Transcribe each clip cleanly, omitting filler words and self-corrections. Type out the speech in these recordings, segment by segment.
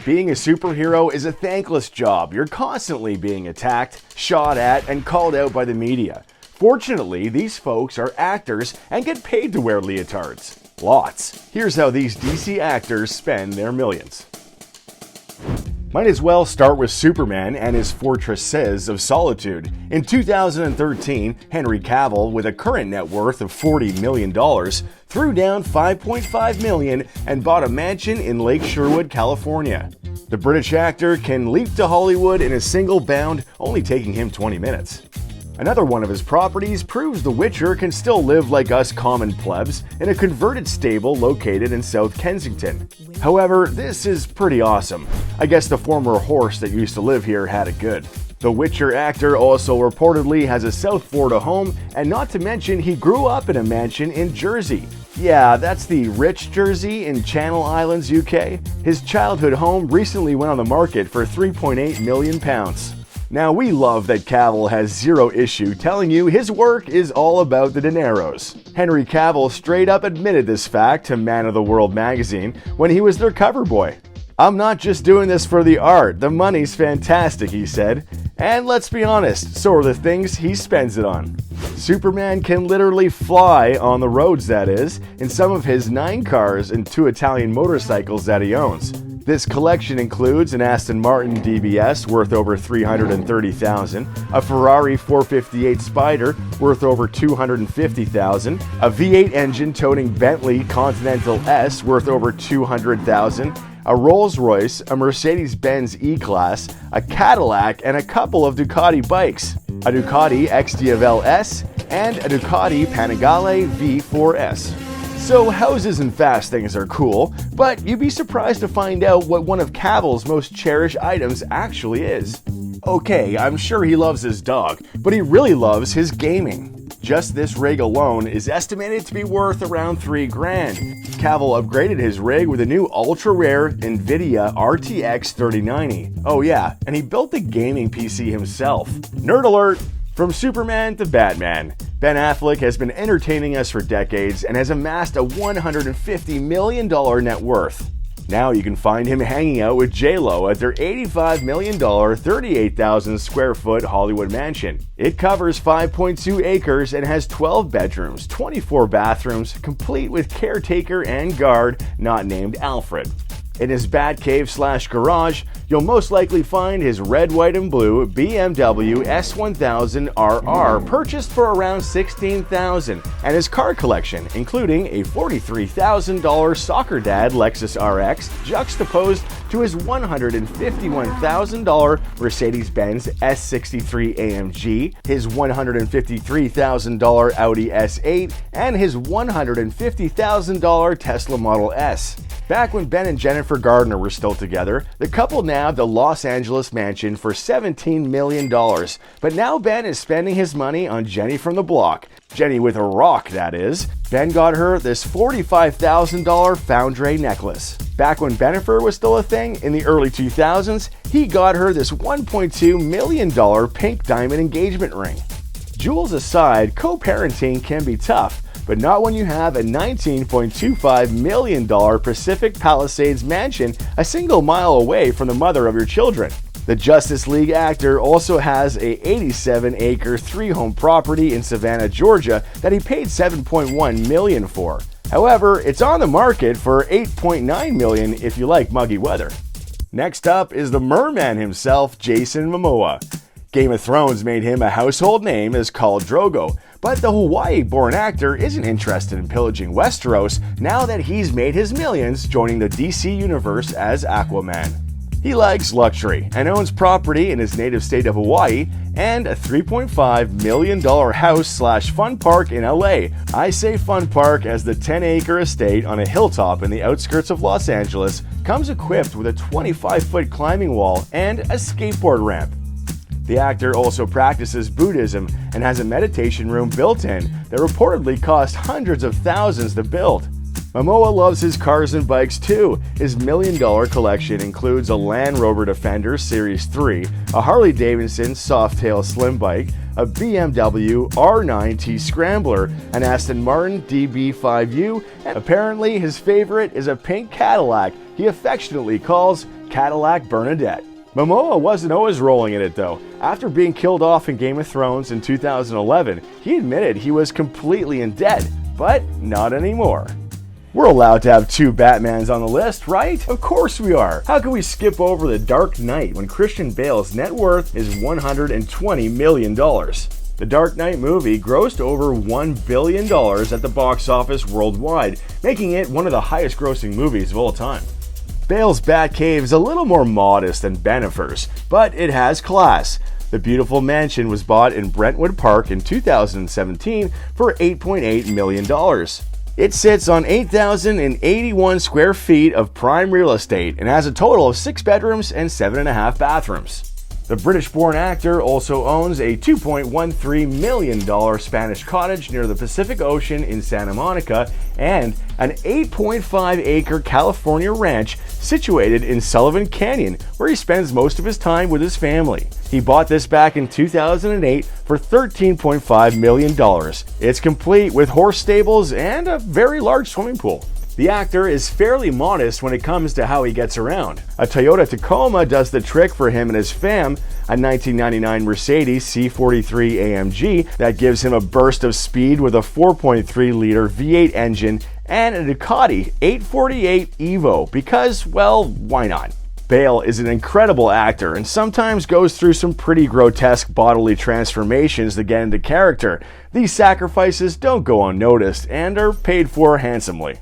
Being a superhero is a thankless job. You're constantly being attacked, shot at, and called out by the media. Fortunately, these folks are actors and get paid to wear leotards. Lots. Here's how these DC actors spend their millions. Might as well start with Superman and his fortresses of solitude. In 2013, Henry Cavill, with a current net worth of $40 million, threw down $5.5 million and bought a mansion in Lake Sherwood, California. The British actor can leap to Hollywood in a single bound, only taking him 20 minutes. Another one of his properties proves the Witcher can still live like us common plebs in a converted stable located in South Kensington. However, this is pretty awesome. I guess the former horse that used to live here had it good. The Witcher actor also reportedly has a South Florida home, and not to mention he grew up in a mansion in Jersey. Yeah, that's the rich Jersey in Channel Islands, UK. His childhood home recently went on the market for £3.8 million. Now, we love that Cavill has zero issue telling you his work is all about the dineros. Henry Cavill straight up admitted this fact to Man of the World magazine when he was their cover boy. "I'm not just doing this for the art, the money's fantastic," he said. And let's be honest, so are the things he spends it on. Superman can literally fly on the roads, that is, in some of his 9 cars and 2 Italian motorcycles that he owns. This collection includes an Aston Martin DBS worth over $330,000, a Ferrari 458 Spider worth over $250,000, a V8 engine toting Bentley Continental S worth over $200,000, a Rolls-Royce, a Mercedes-Benz E-Class, a Cadillac, and a couple of Ducati bikes, a Ducati XDiavel S, and a Ducati Panigale V4S. So houses and fast things are cool, but you'd be surprised to find out what one of Cavill's most cherished items actually is. Okay, I'm sure he loves his dog, but he really loves his gaming. Just this rig alone is estimated to be worth around $3 grand. Cavill upgraded his rig with a new ultra-rare NVIDIA RTX 3090. Oh yeah, and he built the gaming PC himself. Nerd alert! From Superman to Batman, Ben Affleck has been entertaining us for decades and has amassed a $150 million net worth. Now you can find him hanging out with J-Lo at their $85 million, 38,000 square foot Hollywood mansion. It covers 5.2 acres and has 12 bedrooms, 24 bathrooms, complete with caretaker and guard not named Alfred. In his Batcave/garage, you'll most likely find his red, white, and blue BMW S1000 RR purchased for around $16,000, and his car collection, including a $43,000 Soccer Dad Lexus RX juxtaposed to his $151,000 Mercedes-Benz S63 AMG, his $153,000 Audi S8, and his $150,000 Tesla Model S. Back when Ben and Jennifer Gardner were still together, the couple nabbed a Los Angeles mansion for $17 million. But now Ben is spending his money on Jenny from the block. Jenny with a rock, that is. Ben got her this $45,000 Foundry necklace. Back when Bennifer was still a thing, in the early 2000s, he got her this $1.2 million pink diamond engagement ring. Jewels aside, co-parenting can be tough, but not when you have a $19.25 million Pacific Palisades mansion a single mile away from the mother of your children. The Justice League actor also has a 87-acre 3-home property in Savannah, Georgia that he paid $7.1 million for. However, it's on the market for $8.9 million if you like muggy weather. Next up is the merman himself, Jason Momoa. Game of Thrones made him a household name as Khal Drogo, but the Hawaii-born actor isn't interested in pillaging Westeros now that he's made his millions joining the DC universe as Aquaman. He likes luxury and owns property in his native state of Hawaii and a $3.5 million house/fun park in LA. I say fun park as the 10-acre estate on a hilltop in the outskirts of Los Angeles comes equipped with a 25-foot climbing wall and a skateboard ramp. The actor also practices Buddhism and has a meditation room built in that reportedly cost hundreds of thousands to build. Momoa loves his cars and bikes too. His $1 million collection includes a Land Rover Defender Series 3, a Harley-Davidson Softail Slim Bike, a BMW R9T Scrambler, an Aston Martin DB5U, and apparently his favorite is a pink Cadillac he affectionately calls Cadillac Bernadette. Momoa wasn't always rolling in it though. After being killed off in Game of Thrones in 2011, he admitted he was completely in debt, but not anymore. We're allowed to have 2 Batmans on the list, right? Of course we are. How can we skip over The Dark Knight when Christian Bale's net worth is $120 million? The Dark Knight movie grossed over $1 billion at the box office worldwide, making it one of the highest grossing movies of all time. Bale's Batcave is a little more modest than Bennifer's, but it has class. The beautiful mansion was bought in Brentwood Park in 2017 for $8.8 million. It sits on 8,081 square feet of prime real estate and has a total of 6 bedrooms and 7.5 bathrooms. The British-born actor also owns a $2.13 million Spanish cottage near the Pacific Ocean in Santa Monica and an 8.5-acre California ranch situated in Sullivan Canyon, where he spends most of his time with his family. He bought this back in 2008 for $13.5 million. It's complete with horse stables and a very large swimming pool. The actor is fairly modest when it comes to how he gets around. A Toyota Tacoma does the trick for him and his fam, a 1999 Mercedes C43 AMG that gives him a burst of speed with a 4.3-liter V8 engine, and a Ducati 848 Evo because, well, why not? Bale is an incredible actor and sometimes goes through some pretty grotesque bodily transformations to get into character. These sacrifices don't go unnoticed and are paid for handsomely.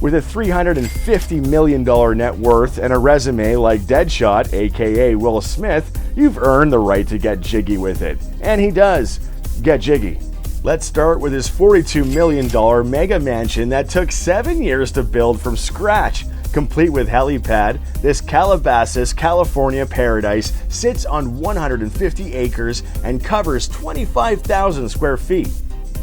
With a $350 million net worth and a resume like Deadshot, aka Will Smith, you've earned the right to get jiggy with it. And he does. Get jiggy. Let's start with his $42 million mega mansion that took 7 years to build from scratch. Complete with helipad, this Calabasas, California paradise sits on 150 acres and covers 25,000 square feet.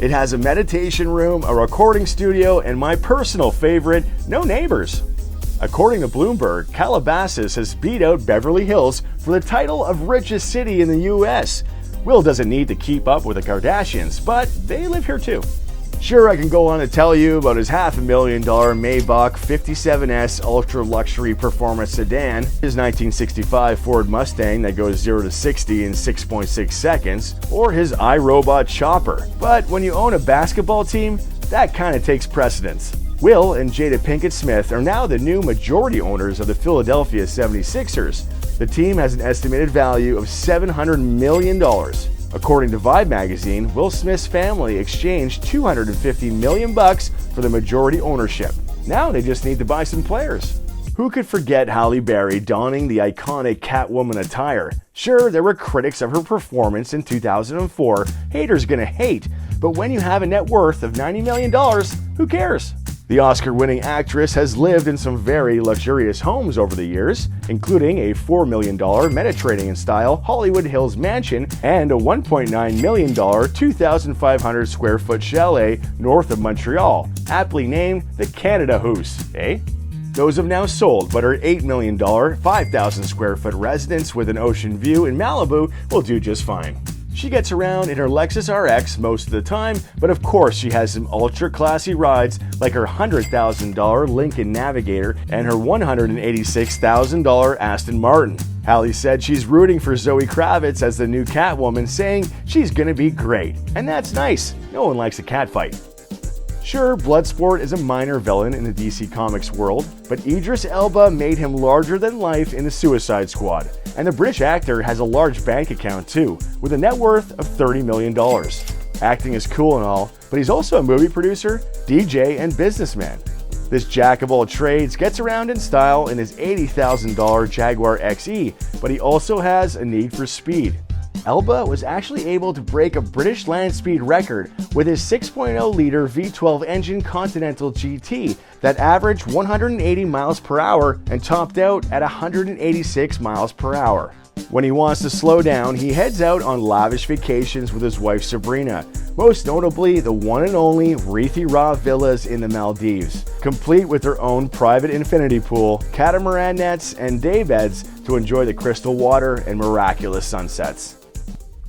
It has a meditation room, a recording studio, and my personal favorite, no neighbors. According to Bloomberg, Calabasas has beat out Beverly Hills for the title of richest city in the US. Will doesn't need to keep up with the Kardashians, but they live here too. Sure, I can go on to tell you about his $500,000 Maybach 57S ultra luxury performance sedan, his 1965 Ford Mustang that goes 0 to 60 in 6.6 seconds, or his iRobot chopper. But when you own a basketball team, that kind of takes precedence. Will and Jada Pinkett Smith are now the new majority owners of the Philadelphia 76ers. The team has an estimated value of $700 million. According to Vibe magazine, Will Smith's family exchanged $250 million for the majority ownership. Now they just need to buy some players. Who could forget Halle Berry donning the iconic Catwoman attire? Sure, there were critics of her performance in 2004. Haters gonna hate. But when you have a net worth of $90 million, who cares? The Oscar-winning actress has lived in some very luxurious homes over the years, including a $4 million Mediterranean-style Hollywood Hills mansion and a $1.9 million 2,500 square foot chalet north of Montreal, aptly named the Canada House, eh? Those have now sold, but her $8 million 5,000 square foot residence with an ocean view in Malibu will do just fine. She gets around in her Lexus RX most of the time, but of course she has some ultra-classy rides like her $100,000 Lincoln Navigator and her $186,000 Aston Martin. Halle said she's rooting for Zoe Kravitz as the new Catwoman, saying she's gonna be great. And that's nice. No one likes a catfight. Sure, Bloodsport is a minor villain in the DC Comics world, but Idris Elba made him larger than life in the Suicide Squad. And the British actor has a large bank account too, with a net worth of $30 million. Acting is cool and all, but he's also a movie producer, DJ, and businessman. This jack of all trades gets around in style in his $80,000 Jaguar XE, but he also has a need for speed. Elba was actually able to break a British land speed record with his 6.0-liter V12 engine Continental GT that averaged 180 miles per hour and topped out at 186 miles per hour. When he wants to slow down, he heads out on lavish vacations with his wife Sabrina, most notably the one and only Reethi Ra Villas in the Maldives, complete with their own private infinity pool, catamaran nets, and daybeds to enjoy the crystal water and miraculous sunsets.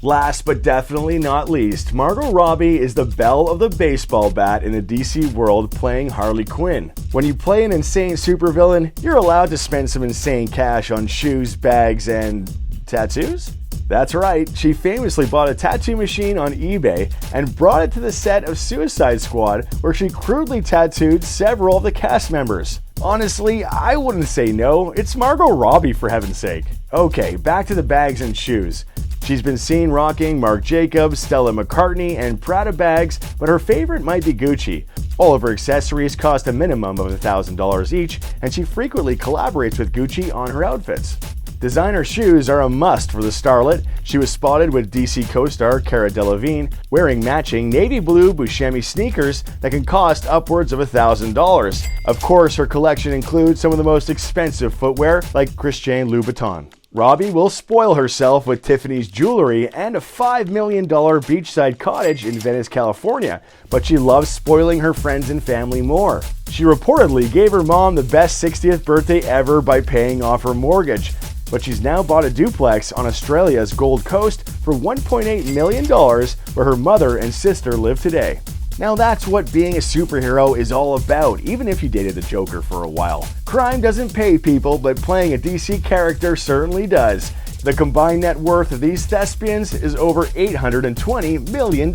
Last but definitely not least, Margot Robbie is the belle of the baseball bat in the DC world, playing Harley Quinn. When you play an insane supervillain, you're allowed to spend some insane cash on shoes, bags, and tattoos? That's right, she famously bought a tattoo machine on eBay and brought it to the set of Suicide Squad, where she crudely tattooed several of the cast members. Honestly, I wouldn't say no. It's Margot Robbie, for heaven's sake. Okay, back to the bags and shoes. She's been seen rocking Marc Jacobs, Stella McCartney, and Prada bags, but her favorite might be Gucci. All of her accessories cost a minimum of $1,000 each, and she frequently collaborates with Gucci on her outfits. Designer shoes are a must for the starlet. She was spotted with DC co-star Cara Delevingne wearing matching navy blue Buscemi sneakers that can cost upwards of $1,000. Of course, her collection includes some of the most expensive footwear like Christian Louboutin. Robbie will spoil herself with Tiffany's jewelry and a $5 million beachside cottage in Venice, California, but she loves spoiling her friends and family more. She reportedly gave her mom the best 60th birthday ever by paying off her mortgage, but she's now bought a duplex on Australia's Gold Coast for $1.8 million, where her mother and sister live today. Now that's what being a superhero is all about, even if you dated the Joker for a while. Crime doesn't pay people, but playing a DC character certainly does. The combined net worth of these thespians is over $820 million.